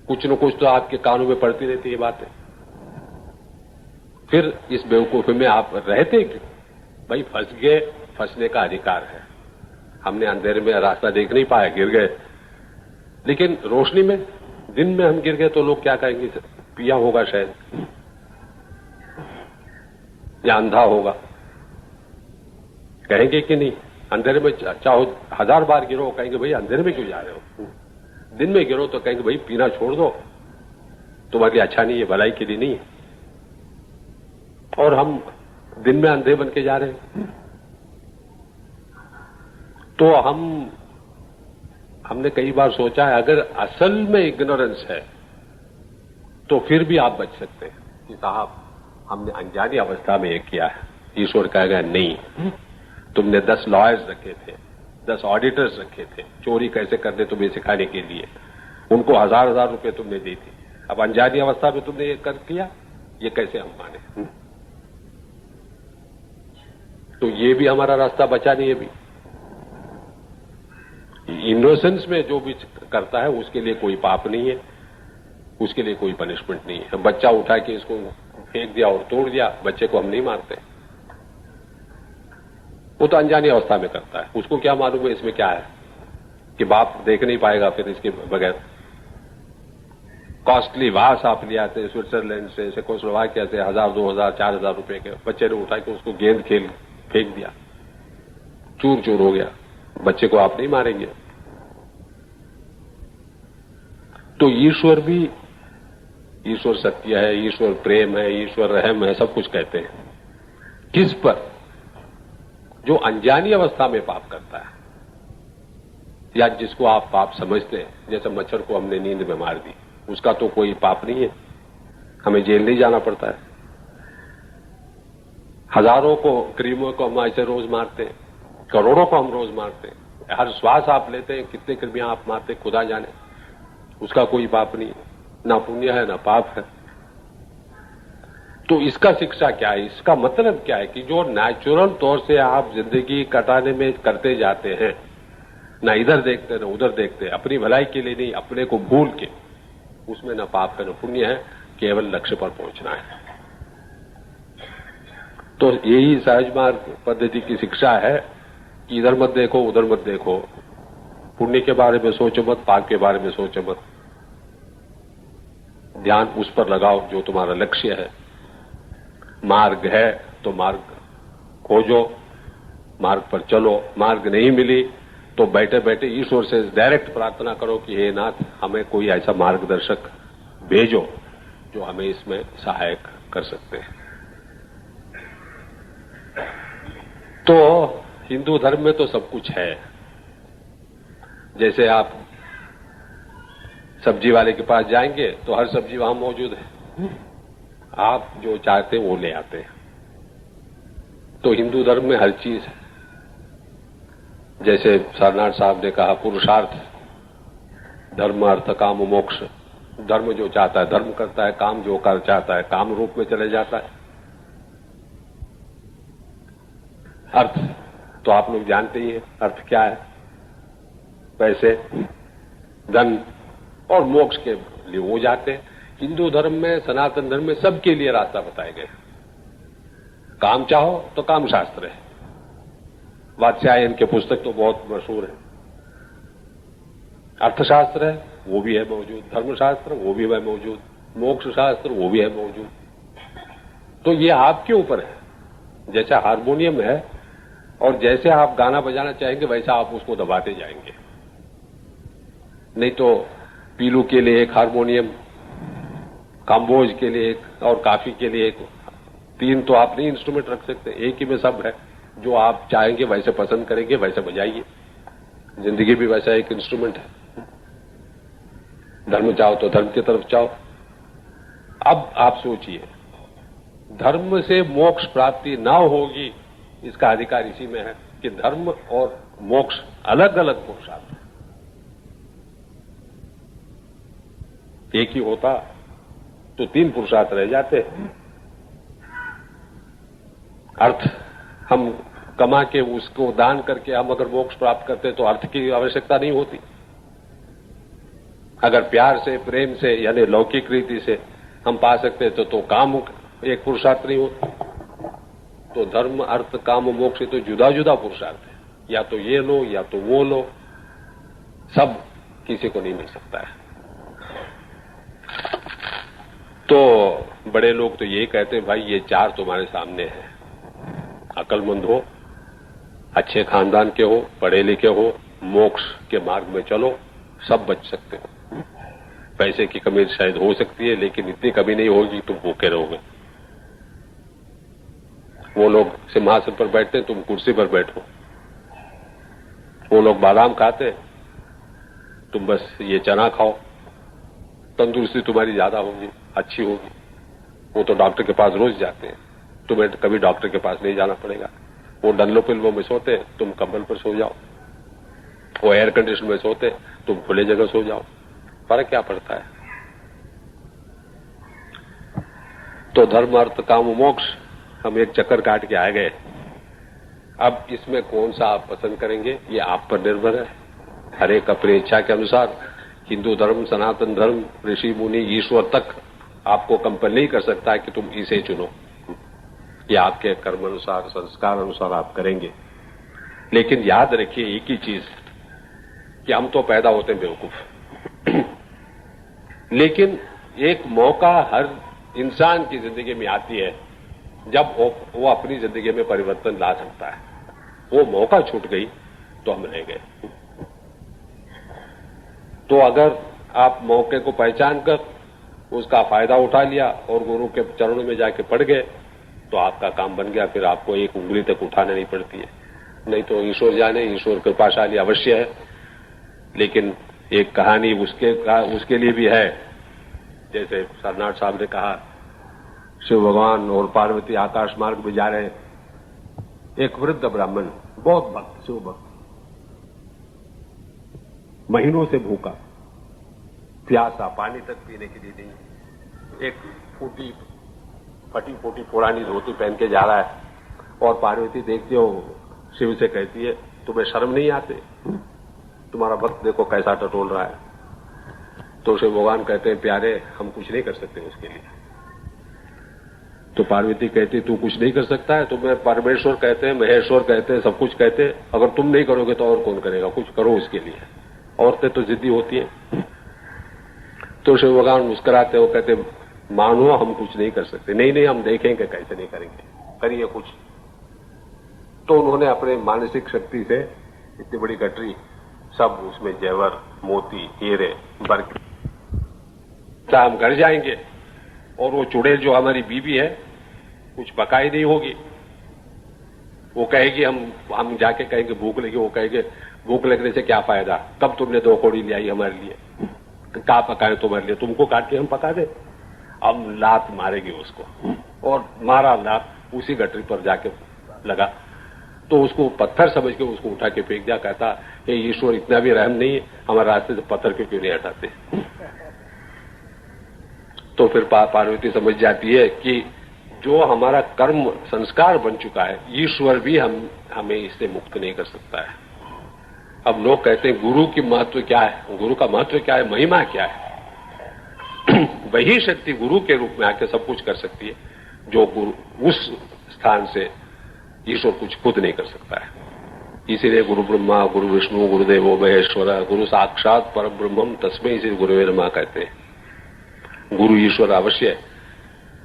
कुछ न कुछ तो आपके कानों में पड़ती रहती है बातें। फिर इस बेवकूफी में आप रहते क्यों? भाई फंस गए, फंसने का अधिकार है। हमने अंधेरे में रास्ता देख नहीं पाया, गिर गए, लेकिन रोशनी में, दिन में हम गिर गए तो लोग क्या कहेंगे? पिया होगा शायद, या अंधा होगा, कहेंगे कि नहीं? अंधेरे में चाहो 1000 बार गिरो, कहेंगे भाई अंधेरे में क्यों जा रहे हो? दिन में गिरो तो कहेंगे भाई पीना छोड़ दो, तुम्हारे लिए अच्छा नहीं है, भलाई के लिए नहीं है। और हम दिन में अंधे बन के जा रहे हैं। तो हमने कई बार सोचा है, अगर असल में इग्नोरेंस है तो फिर भी आप बच सकते हैं कि साहब हमने अनजानी अवस्था में ये किया है। ईश्वर कहेगा नहीं, तुमने 10 लॉयर्स रखे थे, 10 ऑडिटर्स रखे थे, चोरी कैसे करते तुम्हें सिखाने के लिए, उनको 1000 रुपए तुमने दी थी, अब अनजानी अवस्था में तुमने ये कर किया, ये कैसे हम माने? तो ये भी हमारा रास्ता बचा नहीं है। भी इनोसेंस में जो भी करता है उसके लिए कोई पाप नहीं है, उसके लिए कोई पनिशमेंट नहीं है। बच्चा उठा के इसको फेंक दिया और तोड़ दिया, बच्चे को हम नहीं मारते, वो तो अनजानी अवस्था में करता है, उसको क्या मालूम है इसमें क्या है कि बाप देख नहीं पाएगा फिर इसके बगैर। कॉस्टली वास आप ले आते स्विट्जरलैंड से, चेकोस्लोवाकिया से, 1000, 2000, 4000 रुपए के, बच्चे ने उठा के उसको गेंद खेल फेंक दिया, चूर चूर हो गया, बच्चे को आप नहीं मारेंगे। तो ईश्वर भी, ईश्वर सत्य है, ईश्वर प्रेम है, ईश्वर रहम है, सब कुछ कहते हैं। किस पर? जो अनजानी अवस्था में पाप करता है, या जिसको आप पाप समझते हैं, जैसे मच्छर को हमने नींद में मार दी, उसका तो कोई पाप नहीं है, हमें जेल नहीं जाना पड़ता है। हजारों को, कृमियों को हम ऐसे रोज मारते हैं, करोड़ों को हम रोज मारते हैं, हर श्वास आप लेते हैं, कितने कृमियां आप मारते हैं खुदा जाने, उसका कोई पाप नहीं है, ना पुण्य है ना पाप है। तो इसका शिक्षा क्या है? इसका मतलब क्या है कि जो नेचुरल तौर से आप जिंदगी कटाने में करते जाते हैं, ना इधर देखते ना उधर देखते, अपनी भलाई के लिए नहीं, अपने को भूल के, उसमें ना पाप है ना पुण्य है, केवल लक्ष्य पर पहुंचना है। तो यही सहज मार्ग पद्धति की शिक्षा है कि इधर मत देखो उधर मत देखो, पुण्य के बारे में सोचो मत, पाप के बारे में सोचो मत, ध्यान उस पर लगाओ जो तुम्हारा लक्ष्य है। मार्ग है तो मार्ग खोजो, मार्ग पर चलो, मार्ग नहीं मिली तो बैठे बैठे ईश्वर से डायरेक्ट प्रार्थना करो कि हे नाथ, हमें कोई ऐसा मार्गदर्शक भेजो जो हमें इसमें सहायक कर सकते हैं। तो हिंदू धर्म में तो सब कुछ है। जैसे आप सब्जी वाले के पास जाएंगे तो हर सब्जी वहां मौजूद है, आप जो चाहते हैं वो ले आते हैं। तो हिंदू धर्म में हर चीज है। जैसे सरनाथ साहब ने कहा, पुरुषार्थ, धर्म, अर्थ, काम, मोक्ष। धर्म जो चाहता है धर्म करता है, काम जो कर चाहता है काम रूप में चले जाता है। अर्थ तो आप लोग जानते ही हैं, अर्थ क्या है? पैसे, धन, और मोक्ष के लिए वो जाते हैं। हिंदू धर्म में, सनातन धर्म में सबके लिए रास्ता बताए गए। काम चाहो तो काम शास्त्र है, वात्स्यायन के पुस्तक तो बहुत मशहूर है। अर्थशास्त्र है, वो भी है मौजूद, धर्मशास्त्र वो भी है मौजूद, मोक्ष शास्त्र वो भी है मौजूद। तो ये आपके ऊपर है। जैसे हारमोनियम है और जैसे आप गाना बजाना चाहेंगे वैसा आप उसको दबाते जाएंगे। नहीं तो पीलू के लिए एक हारमोनियम, काम्बोज के लिए एक और काफी के लिए एक, 3 तो आप नहीं इंस्ट्रूमेंट रख सकते, एक ही में सब है। जो आप चाहेंगे वैसे पसंद करेंगे वैसे बजाइए। जिंदगी भी वैसा एक इंस्ट्रूमेंट है। धर्म चाहो तो धर्म की तरफ चाहो। अब आप सोचिए, धर्म से मोक्ष प्राप्ति ना होगी, इसका अधिकार इसी में है कि धर्म और मोक्ष अलग अलग पुरुषार्थ है। एक ही होता तो 3 पुरुषार्थ रह जाते हैं। अर्थ हम कमा के उसको दान करके हम अगर मोक्ष प्राप्त करते तो अर्थ की आवश्यकता नहीं होती। अगर प्यार से, प्रेम से यानी लौकिक रीति से हम पा सकते तो काम एक पुरुषार्थ नहीं होता। तो धर्म, अर्थ, काम, मोक्ष तो जुदा जुदा पुरुषार्थ है। या तो ये लो या तो वो लो, सब किसी को नहीं मिल सकता है। तो बड़े लोग तो ये कहते हैं भाई ये 4 तुम्हारे सामने हैं, अक्लमंद हो, अच्छे खानदान के हो, पढ़े लिखे हो, मोक्ष के मार्ग में चलो, सब बच सकते हो। पैसे की कमी शायद हो सकती है लेकिन इतनी कमी नहीं होगी तुम भूखे रहोगे। वो लोग सिंहासन पर बैठते हैं, तुम कुर्सी पर बैठो। वो लोग बादाम खाते, तुम बस ये चना खाओ, तंदुरुस्ती तुम्हारी ज्यादा होगी, अच्छी होगी। वो तो डॉक्टर के पास रोज जाते हैं, तुम्हें कभी डॉक्टर के पास नहीं जाना पड़ेगा। वो डल्लो पिल्लों में सोते, तुम कंबल पर सो जाओ। वो एयर कंडीशन में सोते, तुम खुले जगह सो जाओ। फर्क क्या पड़ता है? तो धर्म, अर्थ, काम, मोक्ष हम एक चक्कर काट के आ गए। अब इसमें कौन सा आप पसंद करेंगे ये आप पर निर्भर है। हर एक अपनी इच्छा के अनुसार हिंदू धर्म, सनातन धर्म, ऋषि मुनि, ईश्वर तक आपको कंपेल नहीं कर सकता है कि तुम इसे चुनो। ये आपके कर्म अनुसार, संस्कार अनुसार आप करेंगे। लेकिन याद रखिए एक ही चीज कि हम तो पैदा होते हैं बेवकूफ। लेकिन एक मौका हर इंसान की जिंदगी में आती है जब वो अपनी जिंदगी में परिवर्तन ला सकता है। वो मौका छूट गई तो हम रह गए। तो अगर आप मौके को पहचान कर उसका फायदा उठा लिया और गुरु के चरणों में जाके पड़ गए तो आपका काम बन गया। फिर आपको एक उंगली तक उठाने नहीं पड़ती है। नहीं तो ईश्वर जाने, ईश्वर कृपाशाली अवश्य है, लेकिन एक कहानी उसके लिए भी है। जैसे सरनाथ साहब ने कहा, शिव भगवान और पार्वती आकाश मार्ग में जा रहे हैं। एक वृद्ध ब्राह्मण, बहुत भक्त, शिव भक्त, महीनों से भूखा, प्यासा, पानी तक पीने के लिए नहीं। एक फटी फूटी पुरानी धोती पहन के जा रहा है और पार्वती देखती हो, शिव से कहती है तुम्हें शर्म नहीं आते? तुम्हारा भक्त देखो कैसा टटोल रहा है। तो शिव भगवान कहते हैं प्यारे हम कुछ नहीं कर सकते उसके लिए। तो पार्वती कहती तू कुछ नहीं कर सकता है? तुम्हें परमेश्वर कहते हैं, महेश्वर कहते हैं, सब कुछ कहते हैं। अगर तुम नहीं करोगे तो और कौन करेगा? कुछ करो उसके लिए। औरतें तो जिद्दी होती हैं। तो शिव भगवान मुस्कुराते हो, कहते मानो हम कुछ नहीं कर सकते। नहीं नहीं हम देखेंगे कैसे नहीं करेंगे, करिए कुछ। तो उन्होंने अपने मानसिक शक्ति से इतनी बड़ी गठरी, सब उसमें जेवर, मोती, हीरे भर के हम घर जाएंगे और वो चुड़ैल जो हमारी बीवी है कुछ पकाई नहीं होगी। वो कहेगी, हम जाके कहेंगे भूख लगी, वो कहेंगे भूख लगने से क्या फायदा, कब तुमने 2 कौड़ी ले आई हमारे लिए, क्या पकाए तुम्हारे लिए, तुमको काट के हम पका दे। हम लात मारेंगे उसको, और मारा लात उसी गटरी पर जाके लगा तो उसको पत्थर समझ के उसको उठा के फेंक दिया। कहता ये ईश्वर इतना भी रहम नहीं है, हमारे रास्ते से पत्थर क्यों नहीं हटाते। तो फिर पार्वती समझ जाती है कि जो हमारा कर्म संस्कार बन चुका है, ईश्वर भी हमें इससे मुक्त नहीं कर सकता है। अब लोग कहते हैं गुरु की महत्व क्या है, गुरु का महत्व क्या है, महिमा क्या है। वही शक्ति गुरु के रूप में आके सब कुछ कर सकती है जो गुरु उस स्थान से ईश्वर कुछ खुद नहीं कर सकता है। इसीलिए गुरु ब्रह्मा, गुरु विष्णु, गुरुदेवो महेश्वर, गुरु साक्षात परम ब्रह्मम तस्मै श्री गुरुवे नमः कहते हैं। गुरु ईश्वर अवश्य है,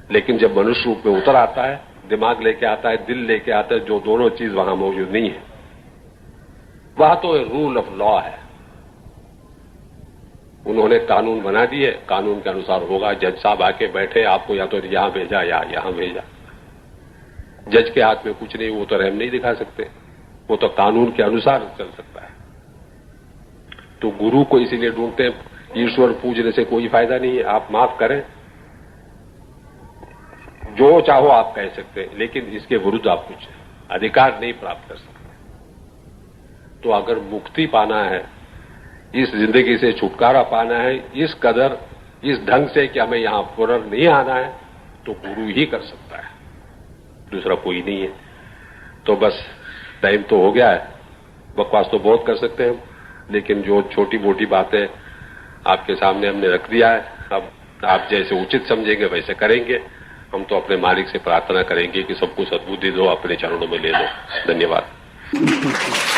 लेकिन जब मनुष्य रूप में उतर आता है, दिमाग लेके आता है, दिल लेके आता है, जो दोनों चीज वहां मौजूद नहीं है, वह तो रूल ऑफ लॉ है। उन्होंने कानून बना दिए, कानून के अनुसार होगा। जज साहब आके बैठे, आपको या तो यहां भेजा या यहां भेजा। जज के हाथ में कुछ नहीं, वो तो रहम नहीं दिखा सकते, वो तो कानून के अनुसार चल सकता है। तो गुरु को इसीलिए ढूंढते हैं। ईश्वर पूजने से कोई फायदा नहीं है, आप माफ करें, जो चाहो आप कह सकते हैं, लेकिन इसके विरुद्ध आप कुछ अधिकार नहीं प्राप्त कर सकते। तो अगर मुक्ति पाना है, इस जिंदगी से छुटकारा पाना है, इस कदर इस ढंग से कि हमें यहां पुनः नहीं आना है, तो गुरु ही कर सकता है, दूसरा कोई नहीं है। तो बस टाइम तो हो गया है, बकवास तो बहुत कर सकते हैं, लेकिन जो छोटी मोटी बातें आपके सामने हमने रख दिया है, अब आप जैसे उचित समझेंगे वैसे करेंगे। हम तो अपने मालिक से प्रार्थना करेंगे कि सबको सद्बुद्धि दो, अपने चरणों में ले लो। धन्यवाद।